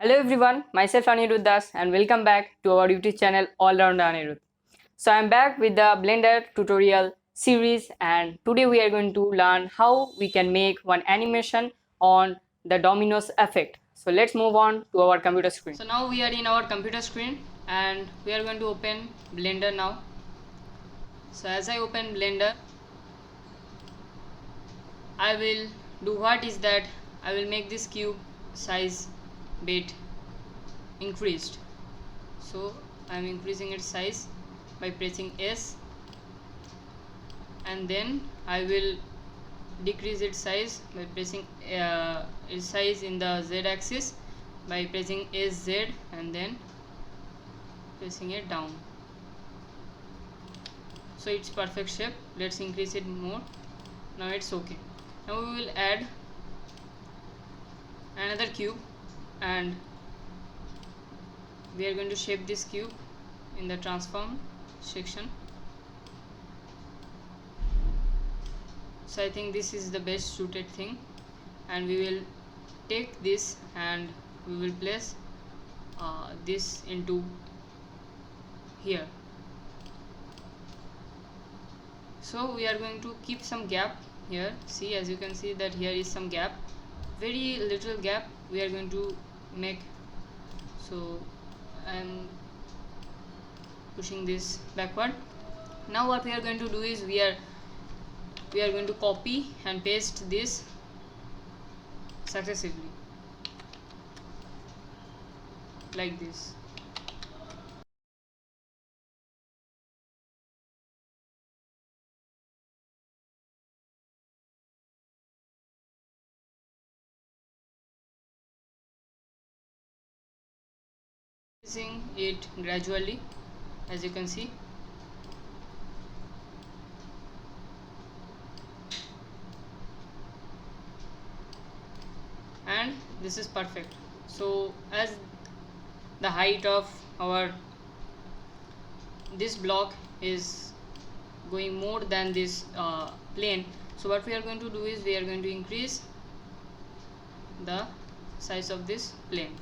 Hello everyone, myself Anirudha and welcome back to our YouTube channel All Round Anirudha. So I'm back with the Blender tutorial series and today we are going to learn how we can make one animation on the dominoes effect. So let's move on to our computer screen. So now we are in our computer screen and we are going to open Blender now. So as I open Blender, I will do what is that I will make this cube size bit increased. So I am increasing its size by pressing S, and then I will decrease its size by pressing its size in the Z axis by pressing SZ and then pressing it down. So it's perfect shape. Let's increase it more. Now it's okay. Now we will add another cube and we are going to shape this cube in the transform section. So I think this is the best suited thing, and we will take this and we will place this into here. So we are going to keep some gap here. See, as you can see that here is some gap, very little gap we are going to make. So I am pushing this backward. Now what we are going to do is we are going to copy and paste this successively like this. Increasing it gradually, as you can see. And this is perfect. So as the height of our this block is going more than this plane, so what we are going to do is we are going to increase the size of this plane.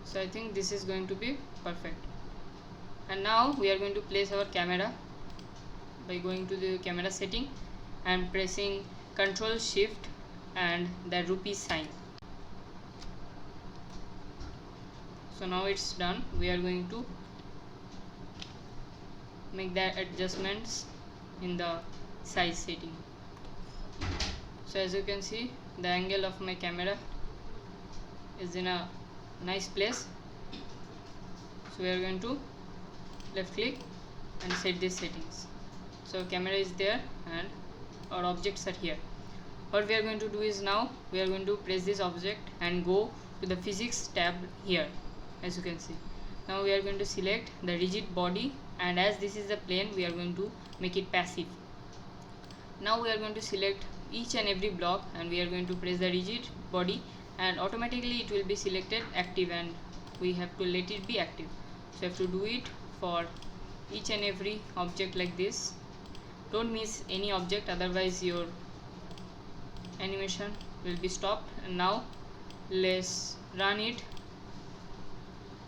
So I think this is going to be perfect. And now we are going to place our camera by going to the camera setting and pressing Ctrl Shift and the rupee sign. So now it's done. We are going to make the adjustments in the size setting. So as you can see, the angle of my camera is in a nice place. So we are going to left click and set these settings. So camera is there and our objects are here. What we are going to do is now we are going to press this object and go to the physics tab here, as you can see. Now we are going to select the rigid body, and as this is the plane we are going to make it passive. Now we are going to select each and every block and we are going to press the rigid body, and automatically it will be selected active and we have to let it be active. So you have to do it for each and every object like this. Don't miss any object, otherwise your animation will be stopped. And now let's run it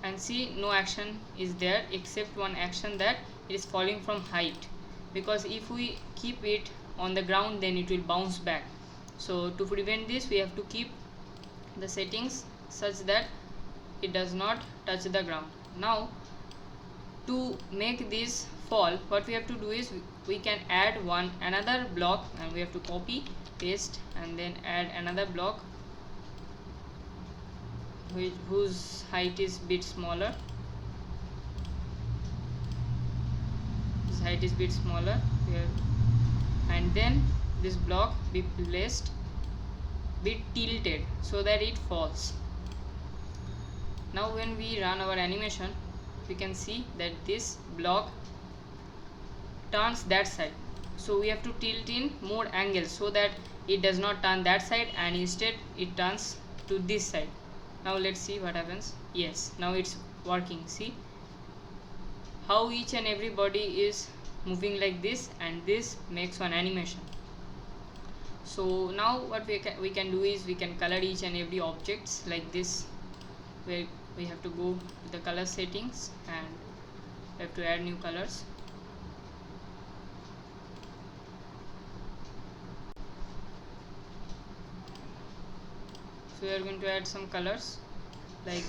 and see, no action is there except one action, that it is falling from height, because if we keep it on the ground then it will bounce back. So to prevent this we have to keep the settings such that it does not touch the ground. Now to make this fall, what we have to do is we can add another block, and we have to copy, paste and then add another block whose height is bit smaller. This height is bit smaller here, and then this block be placed bit tilted so that it falls. Now when we run our animation, we can see that this block turns that side. So we have to tilt in more angle so that it does not turn that side and instead it turns to this side. Now let's see what happens. Yes, now it's working. See how each and every body is moving like this, and this makes one animation. So now what we can do is we can color each and every objects like this, where we have to go to the color settings and we have to add new colors. So we are going to add some colors. Like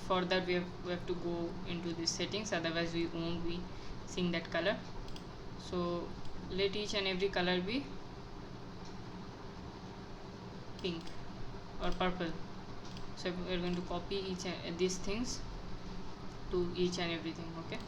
for that we have to go into the settings, otherwise we won't be seeing that color. So let each and every color be pink or purple. So we are going to copy each and these things to each and everything. Okay,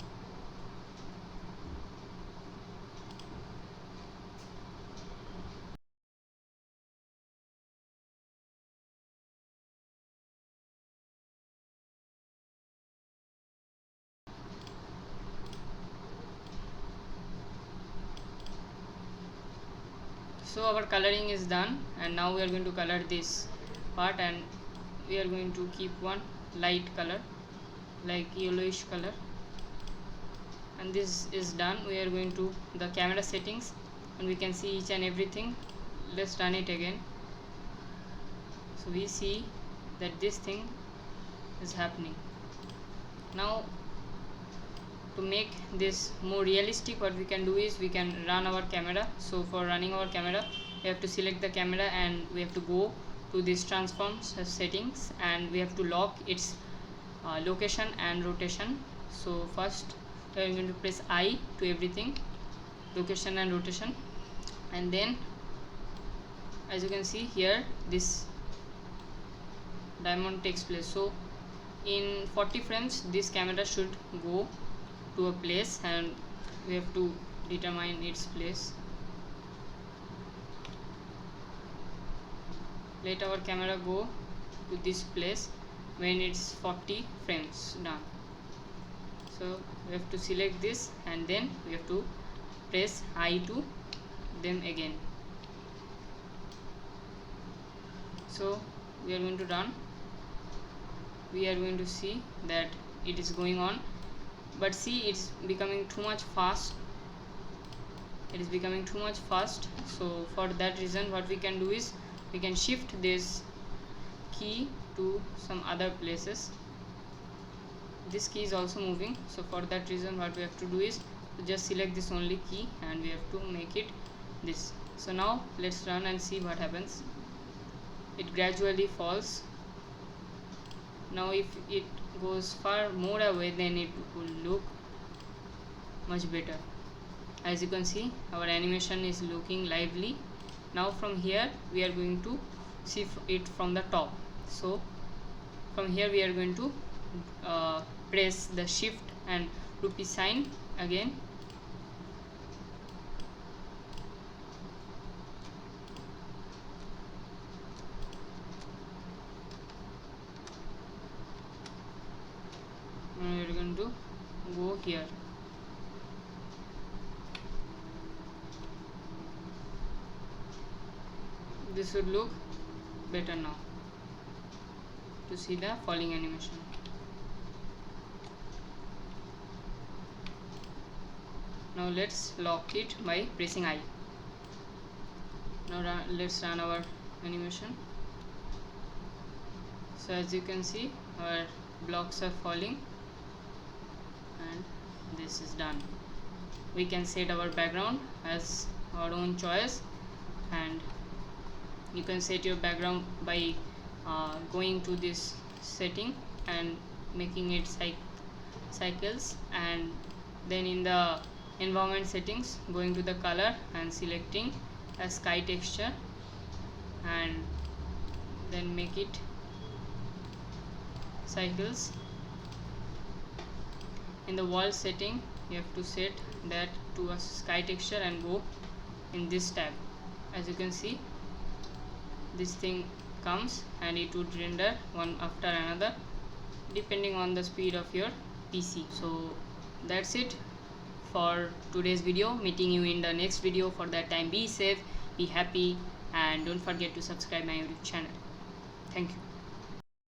so our coloring is done, and now we are going to color this part, and we are going to keep one light color like yellowish color. And this is done. We are going to the camera settings and we can see each and everything. Let's run it again. So we see that this thing is happening. Now to make this more realistic, what we can do is we can run our camera. So for running our camera, we have to select the camera and we have to go to this transforms settings, and we have to lock its location and rotation. So first we are going to press I to everything, location and rotation, and then as you can see here this diamond takes place. So in 40 frames this camera should go to a place, and we have to determine its place. Let our camera go to this place when it's 40 frames done. So we have to select this and then we have to press I to them again. So we are going to run. We are going to see that it is going on, but see it's becoming too much fast. It is becoming too much fast. So for that reason what we can do is we can shift this key to some other places. This key is also moving, so for that reason what we have to do is to just select this only key and we have to make it this. So now let's run and see what happens. It gradually falls. Now if it goes far more away, then it will look much better. As you can see, our animation is looking lively. Now from here we are going to see it from the top. So from here we are going to press the shift and rupee sign again. And we are going to go here. This would look better now to see the falling animation. Now let's lock it by pressing I. Now let's run our animation. So as you can see, our blocks are falling and this is done. We can set our background as our own choice, and you can set your background by going to this setting and making it cycles, and then in the environment settings going to the color and selecting a sky texture, and then make it cycles. In the wall setting you have to set that to a sky texture and go in this tab. As you can see, this thing comes and it would render one after another depending on the speed of your PC. So that's it for today's video. Meeting you in the next video. For that time, be safe, be happy, and don't forget to subscribe my YouTube channel. Thank you.